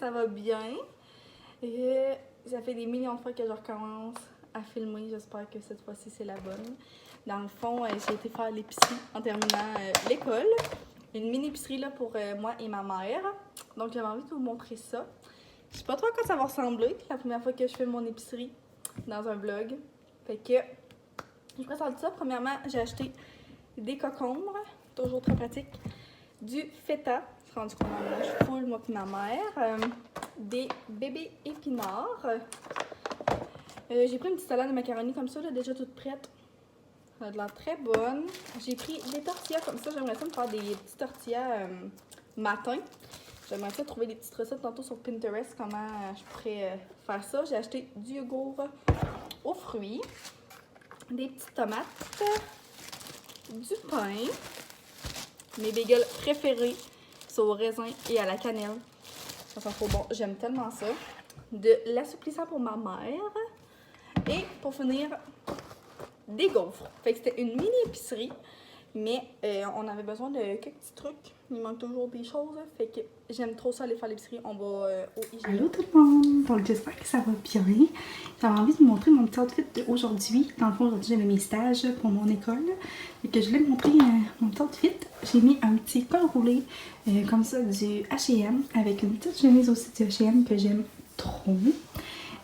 ça va bien. Ça fait des millions de fois que je recommence à filmer. J'espère que cette fois-ci, c'est la bonne. Dans le fond, j'ai été faire l'épicerie en terminant l'école. Une mini-épicerie là, pour moi et ma mère. Donc, j'avais envie de vous montrer ça. Je sais pas trop à quoi ça va ressembler. La première fois que je fais mon épicerie dans un vlog. Fait que, je vous présente ça. Premièrement, j'ai acheté des cocombres. Toujours très pratique. Du feta. Je suis rendue qu'on en mange full, moi et ma mère. Des bébés épinards. J'ai pris une petite salade de macaroni comme ça, là, déjà toute prête. Ça a l'air très bonne. J'ai pris des tortillas comme ça. J'aimerais ça me faire des petites tortillas matin. J'aimerais ça trouver des petites recettes tantôt sur Pinterest, comment je pourrais faire ça. J'ai acheté du yogourt aux fruits, des petites tomates, du pain, mes bagels préférés sont au raisin et à la cannelle. Ça sent trop bon, j'aime tellement ça. De l'assouplissant pour ma mère. Et pour finir, des gaufres. Fait que c'était une mini épicerie, mais on avait besoin de quelques petits trucs. Il manque toujours des choses. Fait que j'aime trop ça aller faire l'épicerie. On va au IGA. Allô tout le monde! Donc j'espère que ça va bien. J'avais envie de vous montrer mon petit outfit d'aujourd'hui. Dans le fond, aujourd'hui j'avais mes stages pour mon école. Et que je voulais vous montrer mon petit outfit. J'ai mis un petit col roulé comme ça du H&M avec une petite chemise aussi du H&M que j'aime trop.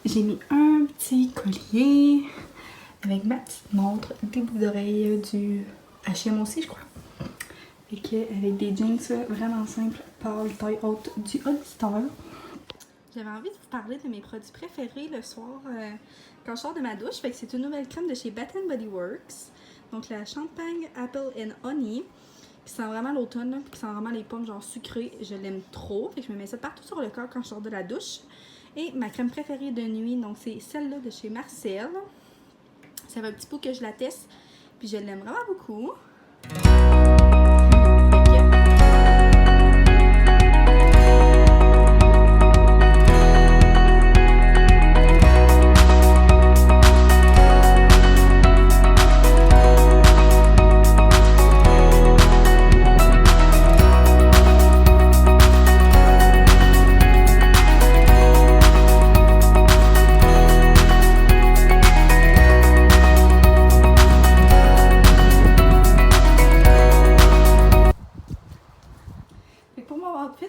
J'ai mis un petit collier avec ma petite montre, des boucles d'oreilles du H&M aussi je crois. Et que avec des jeans vraiment simples, pâle, taille haute du Hollister. J'avais envie de vous parler de mes produits préférés le soir quand je sors de ma douche. Fait que c'est une nouvelle crème de chez Bath & Body Works. Donc la Champagne Apple and Honey. Qui sent vraiment l'automne, puis qui sent vraiment les pommes genre sucrées. Je l'aime trop. Fait que je me mets ça partout sur le corps quand je sors de la douche. Et ma crème préférée de nuit, donc c'est celle-là de chez Marcel. Ça fait un petit peu que je la teste, puis je l'aime vraiment beaucoup.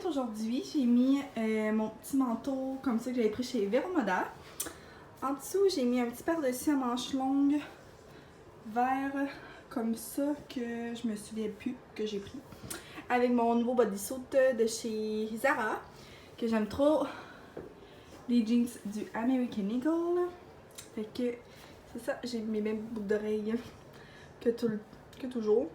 Aujourd'hui, j'ai mis mon petit manteau comme ça que j'avais pris chez Vero Moda. En dessous, j'ai mis un petit par-dessus à manches longues vert comme ça que je me souviens plus que j'ai pris. Avec mon nouveau bodysuit de chez Zara que j'aime trop. Les jeans du American Eagle. Fait que c'est ça, j'ai mes mêmes boucles d'oreilles que toujours.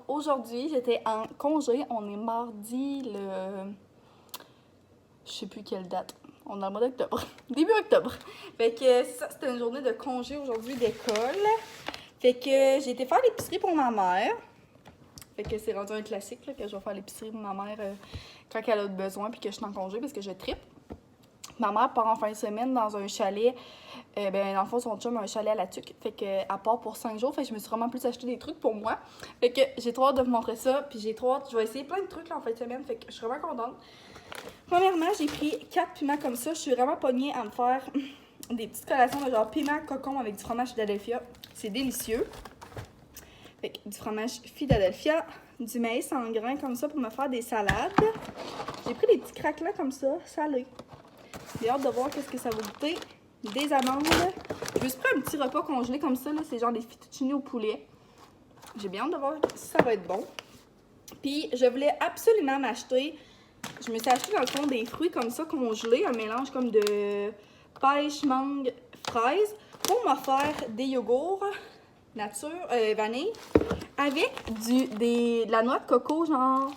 Aujourd'hui, j'étais en congé. On est mardi le... Je sais plus quelle date. On est dans le mois d'octobre. Début octobre. Fait que ça, c'était une journée de congé aujourd'hui d'école. Fait que j'ai été faire l'épicerie pour ma mère. Fait que c'est rendu un classique là, que je vais faire l'épicerie pour ma mère quand elle a besoin puis que je suis en congé parce que je trippe. Ma mère part en fin de semaine dans un chalet. Dans le fond, son chum a un chalet à la tuque. Fait qu'elle part pour 5 jours. Fait que je me suis vraiment plus acheté des trucs pour moi. Fait que j'ai trop hâte de vous montrer ça. Puis j'ai trop hâte. Je vais essayer plein de trucs là, en fin de semaine. Fait que je suis vraiment contente. Premièrement, j'ai pris 4 piments comme ça. Je suis vraiment pognée à me faire des petites collations de genre piment cocon avec du fromage Philadelphia. C'est délicieux. Fait que du fromage Philadelphia, du maïs en grains comme ça pour me faire des salades. J'ai pris des petits craquelins comme ça, salés. J'ai hâte de voir qu'est-ce que ça va goûter. Des amandes. Je me suis pris un petit repas congelé comme ça. C'est genre des fettuccine au poulet. J'ai bien hâte de voir si ça va être bon. Puis, je voulais absolument m'acheter... Je me suis acheté dans le fond des fruits comme ça congelés. Un mélange comme de pêche, mangue, fraise. Pour me faire des yogourts nature, vanille. Avec de la noix de coco genre...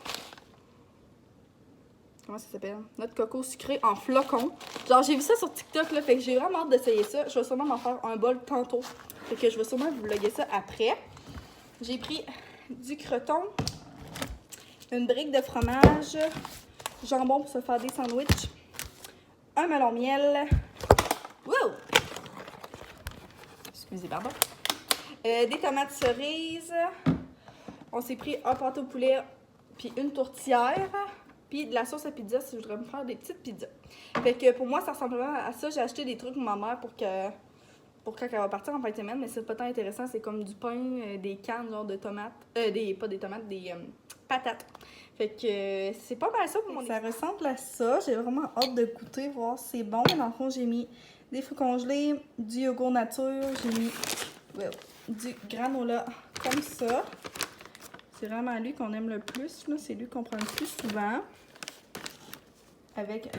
Comment ça s'appelle? Noix de coco sucrée en flocons. Genre, j'ai vu ça sur TikTok, là. Fait que j'ai vraiment hâte d'essayer ça. Je vais sûrement m'en faire un bol tantôt. Fait que je vais sûrement vous vlogger ça après. J'ai pris du croton, une brique de fromage, jambon pour se faire des sandwichs, un melon miel, wow! Excusez, pardon. Des tomates cerises, on s'est pris un pâté au poulet, puis une tourtière, puis de la sauce à pizza si je voudrais me faire des petites pizzas. Fait que pour moi, ça ressemble vraiment à ça. J'ai acheté des trucs pour ma mère pour quand elle va partir en fin de semaine, mais c'est pas tant intéressant. C'est comme du pain, des cannes, genre de tomates. Pas des tomates, des patates. Fait que c'est pas mal ça pour mon. Ça ressemble à ça. J'ai vraiment hâte de goûter, voir si c'est bon. Dans le fond, j'ai mis des fruits congelés, du yogourt nature, j'ai mis du granola comme ça. C'est vraiment lui qu'on aime le plus. C'est lui qu'on prend le plus souvent. Avec